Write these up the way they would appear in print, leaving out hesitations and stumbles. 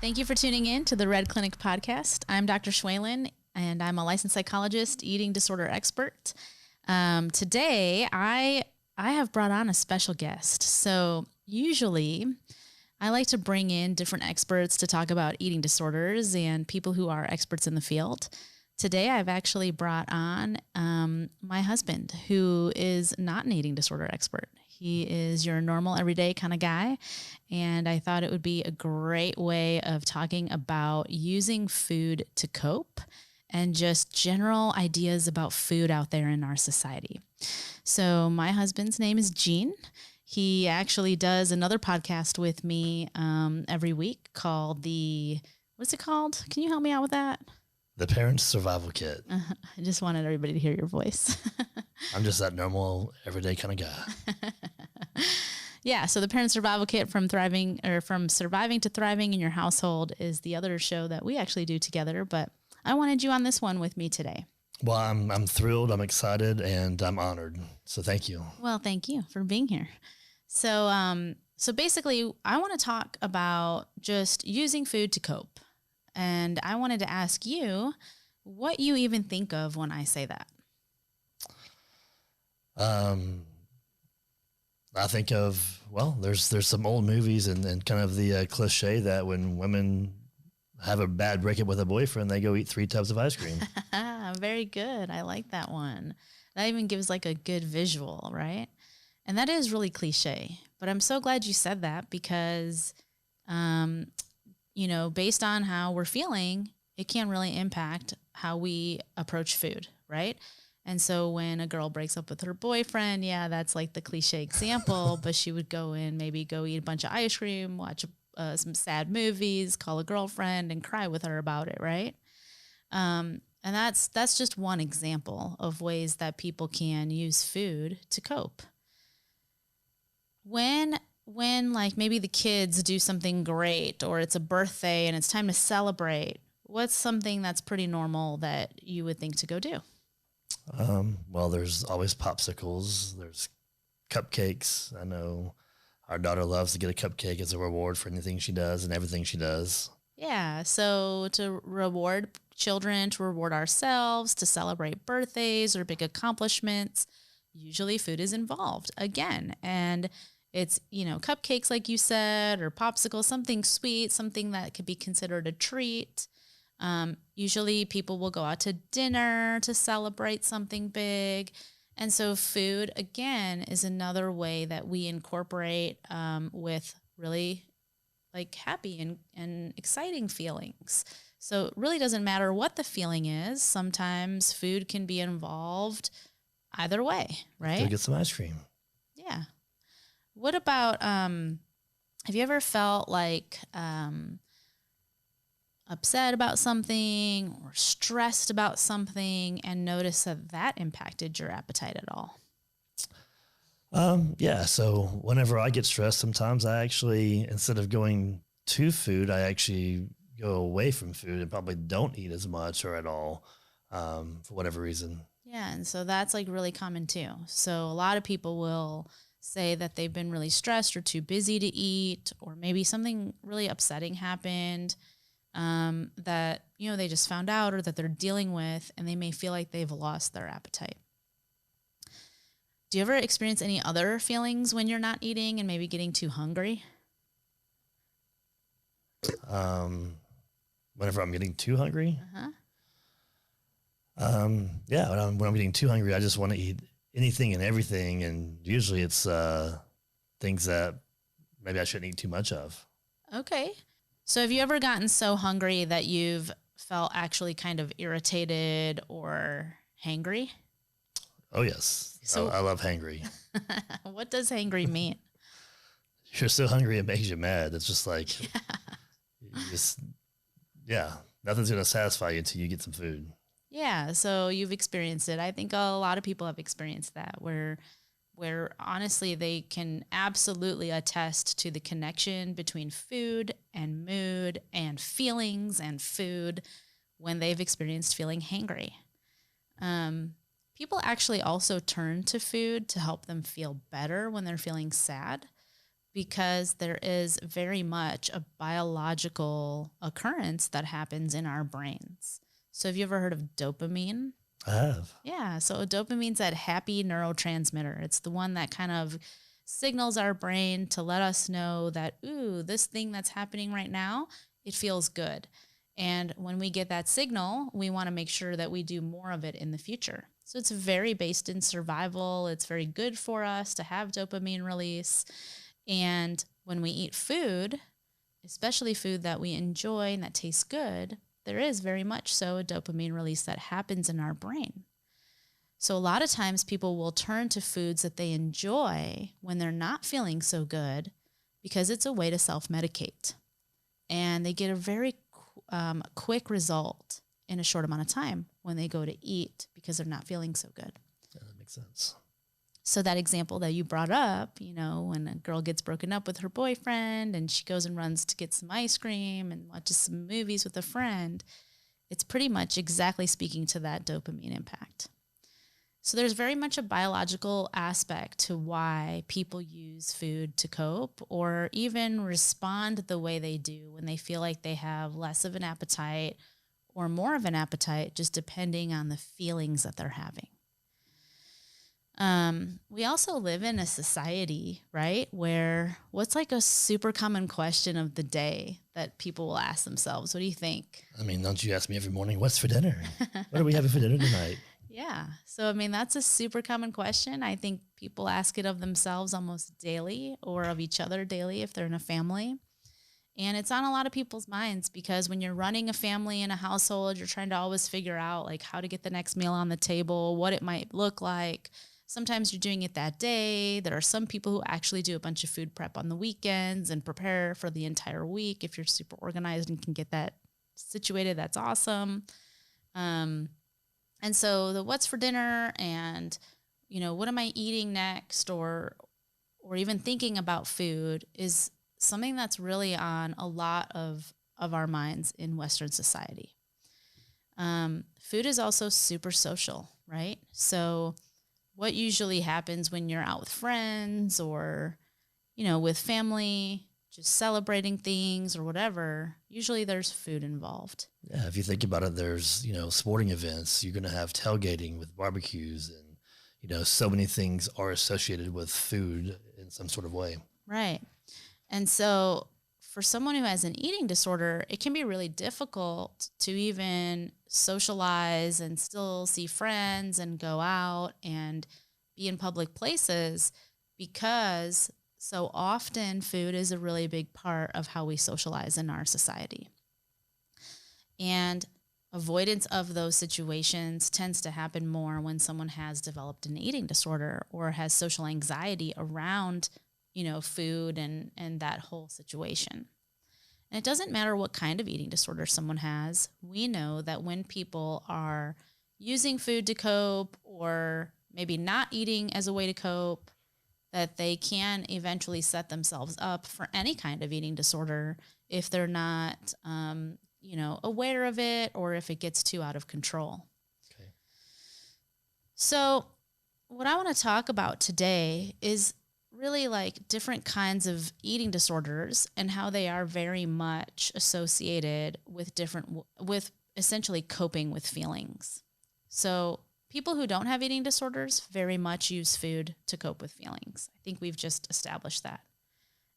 Thank you for tuning in to the Red Clinic podcast. I'm Dr. Schwalen, and I'm a licensed psychologist, eating disorder expert. Today, I have brought on a special guest. So usually, I like to bring in different experts to talk about eating disorders and people who are experts in the field. Today, I've actually brought on my husband, who is not an eating disorder expert. He is your normal, everyday kind of guy, and I thought it would be a great way of talking about using food to cope and just general ideas about food out there in our society. So my husband's name is Gene. He actually does another podcast with me every week called what's it called? Can you help me out with that? The Parents Survival Kit. I just wanted everybody to hear your voice. I'm just that normal, everyday kind of guy. Yeah, so the Parents Survival Kit from surviving to thriving in your household is the other show that we actually do together, but I wanted you on this one with me today. Well, I'm thrilled, I'm excited, and I'm honored. So thank you. Well, thank you for being here. So basically, I want to talk about just using food to cope. And I wanted to ask you what you even think of when I say that. I think of, well, there's some old movies and kind of the cliche that when women have a bad breakup with a boyfriend, they go eat 3 tubs of ice cream. Very good. I like that one. That even gives like a good visual, right? And that is really cliche, but I'm so glad you said that because, based on how we're feeling, it can really impact how we approach food, right? And so when a girl breaks up with her boyfriend, yeah, that's like the cliche example, but she would go eat a bunch of ice cream, watch some sad movies, call a girlfriend and cry with her about it, right? And that's just one example of ways that people can use food to cope. When like maybe the kids do something great or it's a birthday and it's time to celebrate, what's something that's pretty normal that you would think to go do? Well, there's always popsicles. There's cupcakes. I know our daughter loves to get a cupcake as a reward for anything she does and everything she does. Yeah. So to reward children, to reward ourselves, to celebrate birthdays or big accomplishments, usually food is involved again. And it's, cupcakes, like you said, or popsicles, something sweet, something that could be considered a treat. Usually people will go out to dinner to celebrate something big. And so food, again, is another way that we incorporate with really like happy and exciting feelings. So it really doesn't matter what the feeling is. Sometimes food can be involved either way, right? Go get some ice cream. Yeah. What about, have you ever felt like upset about something or stressed about something and noticed that impacted your appetite at all? Yeah. So whenever I get stressed, sometimes I actually, instead of going to food, I actually go away from food and probably don't eat as much or at all for whatever reason. Yeah. And so that's like really common too. So a lot of people will say that they've been really stressed or too busy to eat, or maybe something really upsetting happened that, they just found out or that they're dealing with, and they may feel like they've lost their appetite. Do you ever experience any other feelings when you're not eating and maybe getting too hungry? Whenever I'm getting too hungry? Uh-huh. Yeah, when I'm getting too hungry, I just want to eat anything and everything, and usually it's things that maybe I shouldn't eat too much of. Okay. So have you ever gotten so hungry that you've felt actually kind of irritated or hangry? Oh, yes. So I love hangry. What does hangry mean? You're so hungry it makes you mad. It's just like, nothing's going to satisfy you until you get some food. Yeah, so you've experienced it. I think a lot of people have experienced that where honestly they can absolutely attest to the connection between food and mood and feelings and food when they've experienced feeling hangry. People actually also turn to food to help them feel better when they're feeling sad. because there is very much a biological occurrence that happens in our brains. So have you ever heard of dopamine? I have. Yeah. So dopamine's that happy neurotransmitter. It's the one that kind of signals our brain to let us know that, ooh, this thing that's happening right now, it feels good. And when we get that signal, we want to make sure that we do more of it in the future. So it's very based in survival. It's very good for us to have dopamine release. And when we eat food, especially food that we enjoy and that tastes good, there is very much so a dopamine release that happens in our brain. So a lot of times people will turn to foods that they enjoy when they're not feeling so good because it's a way to self-medicate. And they get a very quick result in a short amount of time when they go to eat because they're not feeling so good. Yeah, that makes sense. So that example that you brought up, you know, when a girl gets broken up with her boyfriend and she goes and runs to get some ice cream and watches some movies with a friend, it's pretty much exactly speaking to that dopamine impact. So there's very much a biological aspect to why people use food to cope or even respond the way they do when they feel like they have less of an appetite or more of an appetite, just depending on the feelings that they're having. We also live in a society, right, where what's like a super common question of the day that people will ask themselves? What do you think? I mean, don't you ask me every morning, what's for dinner? What are we having for dinner tonight? Yeah. So, I mean, that's a super common question. I think people ask it of themselves almost daily or of each other daily if they're in a family. And it's on a lot of people's minds because when you're running a family and a household, you're trying to always figure out like how to get the next meal on the table, what it might look like. Sometimes you're doing it that day. There are some people who actually do a bunch of food prep on the weekends and prepare for the entire week. If you're super organized and can get that situated, that's awesome. And so the what's for dinner and, you know, what am I eating next or even thinking about food is something that's really on a lot of our minds in Western society. Food is also super social, right? So what usually happens when you're out with friends or, you know, with family, just celebrating things or whatever, usually there's food involved. Yeah, if you think about it, there's, you know, sporting events, you're going to have tailgating with barbecues and, you know, so many things are associated with food in some sort of way. Right. And so for someone who has an eating disorder, it can be really difficult to even socialize and still see friends and go out and be in public places because so often food is a really big part of how we socialize in our society. And avoidance of those situations tends to happen more when someone has developed an eating disorder or has social anxiety around, you know, food and that whole situation. And it doesn't matter what kind of eating disorder someone has. We know that when people are using food to cope or maybe not eating as a way to cope, that they can eventually set themselves up for any kind of eating disorder if they're not, you know, aware of it or if it gets too out of control. Okay. So what I want to talk about today is really like different kinds of eating disorders and how they are very much associated with with essentially coping with feelings. So people who don't have eating disorders very much use food to cope with feelings. I think we've just established that.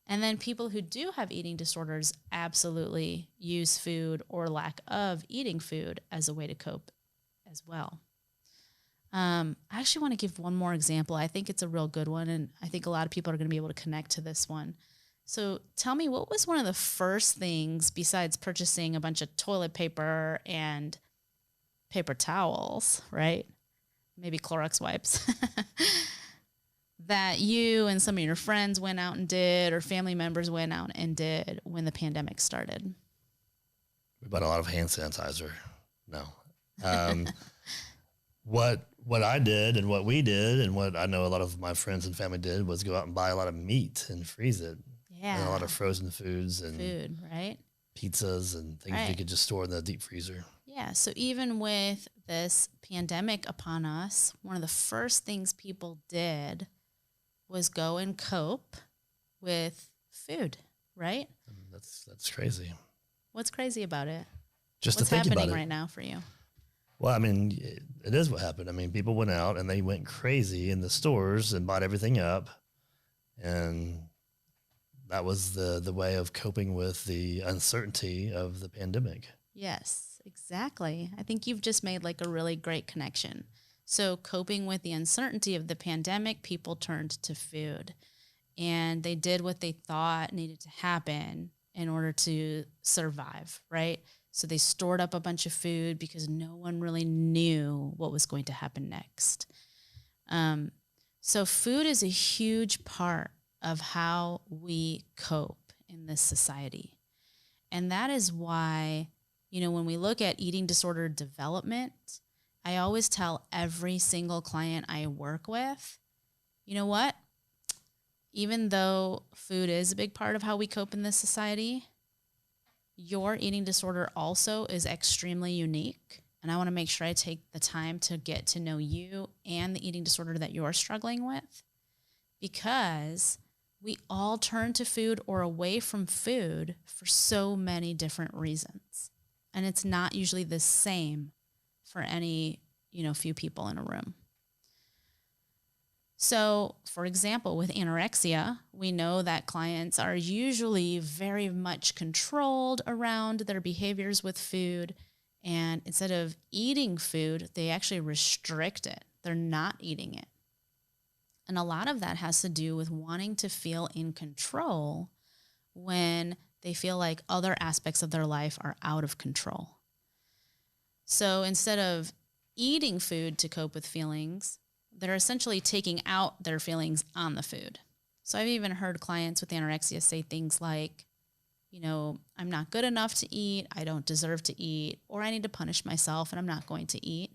And then people who do have eating disorders absolutely use food or lack of eating food as a way to cope as well. I actually want to give one more example. I think it's a real good one, and I think a lot of people are going to be able to connect to this one. So tell me, what was one of the first things besides purchasing a bunch of toilet paper and paper towels, right? Maybe Clorox wipes, that you and some of your friends went out and did, or family members went out and did when the pandemic started? We bought a lot of hand sanitizer. No. What I did and what we did and what I know a lot of my friends and family did was go out and buy a lot of meat and freeze it. Yeah. And a lot of frozen foods and food, right? pizzas and things you could just store in the deep freezer. Yeah. So even with this pandemic upon us, one of the first things people did was go and cope with food, right? That's crazy. What's crazy about it? Just What's to think about happening it. right now for you? Well, I mean, it is what happened. I mean, people went out and they went crazy in the stores and bought everything up, and that was the way of coping with the uncertainty of the pandemic. Yes, exactly. I think you've just made like a really great connection. So, coping with the uncertainty of the pandemic, people turned to food and they did what they thought needed to happen in order to survive, right? So, they stored up a bunch of food because no one really knew what was going to happen next. Um, so, food is a huge part of how we cope in this society. And that is why, when we look at eating disorder development, I always tell every single client I work with, you know what? Even though food is a big part of how we cope in this society, your eating disorder also is extremely unique. And I want to make sure I take the time to get to know you and the eating disorder that you're struggling with, because we all turn to food or away from food for so many different reasons. And it's not usually the same for any, few people in a room. So, for example, with anorexia, we know that clients are usually very much controlled around their behaviors with food. And instead of eating food, they actually restrict it. They're not eating it. And a lot of that has to do with wanting to feel in control when they feel like other aspects of their life are out of control. So instead of eating food to cope with feelings, they're essentially taking out their feelings on the food. So I've even heard clients with anorexia say things like, I'm not good enough to eat, I don't deserve to eat, or I need to punish myself and I'm not going to eat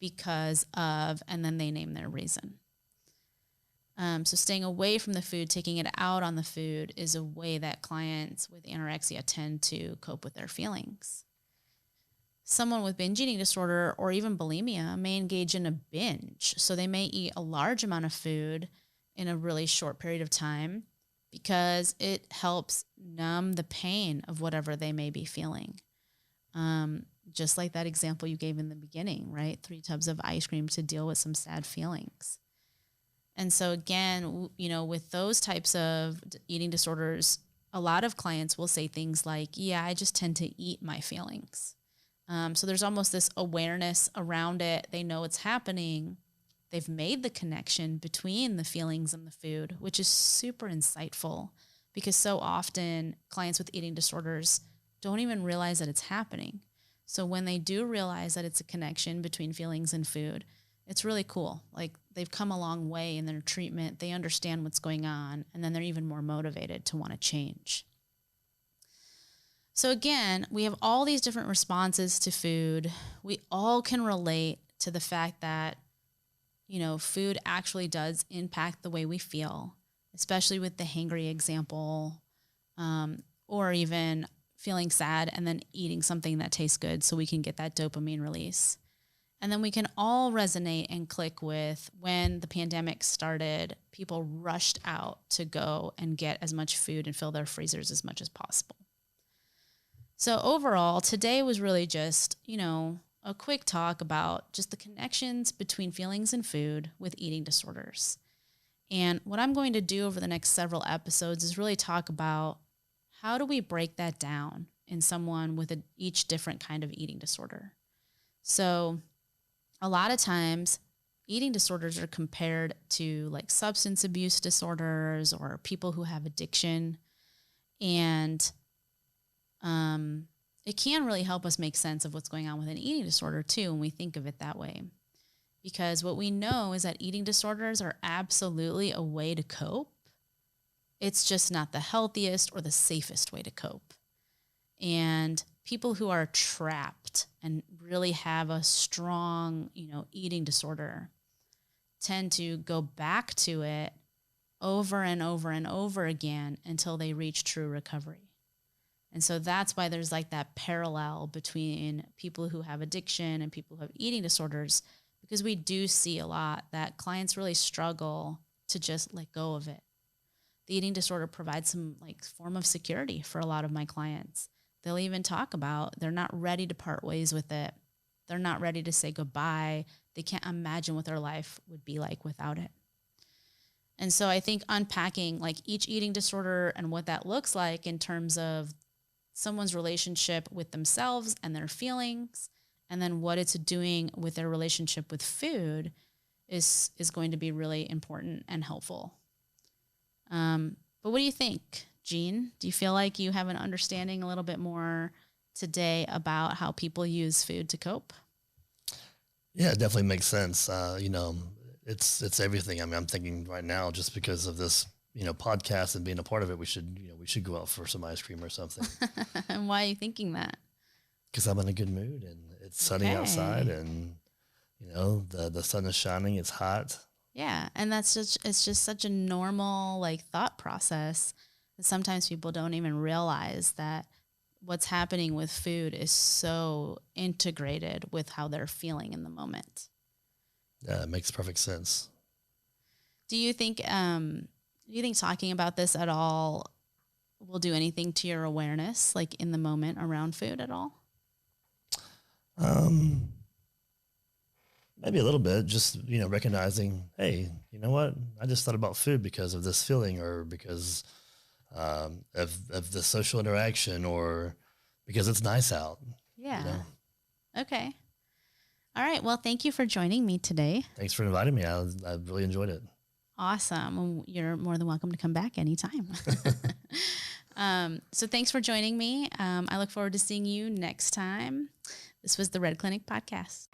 because of, and then they name their reason. So staying away from the food, taking it out on the food is a way that clients with anorexia tend to cope with their feelings. Someone with binge eating disorder or even bulimia may engage in a binge. So they may eat a large amount of food in a really short period of time because it helps numb the pain of whatever they may be feeling. Just like that example you gave in the beginning, right? 3 tubs of ice cream to deal with some sad feelings. And so again, with those types of eating disorders, a lot of clients will say things like, yeah, I just tend to eat my feelings. So there's almost this awareness around it. They know it's happening. They've made the connection between the feelings and the food, which is super insightful because so often clients with eating disorders don't even realize that it's happening. So when they do realize that it's a connection between feelings and food, it's really cool. Like they've come a long way in their treatment. They understand what's going on, and then they're even more motivated to want to change. So again, we have all these different responses to food. We all can relate to the fact that, food actually does impact the way we feel, especially with the hangry example, or even feeling sad and then eating something that tastes good so we can get that dopamine release. And then we can all resonate and click with when the pandemic started, people rushed out to go and get as much food and fill their freezers as much as possible. So overall, today was really just, a quick talk about just the connections between feelings and food with eating disorders. And what I'm going to do over the next several episodes is really talk about how do we break that down in someone with each different kind of eating disorder. So a lot of times eating disorders are compared to like substance abuse disorders or people who have addiction. And it can really help us make sense of what's going on with an eating disorder too when we think of it that way. Because what we know is that eating disorders are absolutely a way to cope. It's just not the healthiest or the safest way to cope. And people who are trapped and really have a strong, eating disorder tend to go back to it over and over and over again until they reach true recovery. And so that's why there's like that parallel between people who have addiction and people who have eating disorders, because we do see a lot that clients really struggle to just let go of it. the eating disorder provides some like form of security for a lot of my clients. They'll even talk about they're not ready to part ways with it. They're not ready to say goodbye. They can't imagine what their life would be like without it. And so I think unpacking like each eating disorder and what that looks like in terms of someone's relationship with themselves and their feelings, and then what it's doing with their relationship with food is going to be really important and helpful. But what do you think, Jean? Do you feel like you have an understanding a little bit more today about how people use food to cope? Yeah, it definitely makes sense. It's everything. I mean, I'm thinking right now, just because of this, podcast and being a part of it, we should go out for some ice cream or something. And why are you thinking that? Because I'm in a good mood and it's sunny outside, and the sun is shining. It's hot. Yeah, and it's just such a normal like thought process that sometimes people don't even realize that what's happening with food is so integrated with how they're feeling in the moment. Yeah, it makes perfect sense. Do you think talking about this at all will do anything to your awareness, like in the moment around food at all? Maybe a little bit, just, recognizing, hey, you know what? I just thought about food because of this feeling, or because of the social interaction, or because it's nice out. Yeah. Okay. All right. Well, thank you for joining me today. Thanks for inviting me. I really enjoyed it. Awesome. You're more than welcome to come back anytime. So thanks for joining me. I look forward to seeing you next time. This was the Red Clinic Podcast.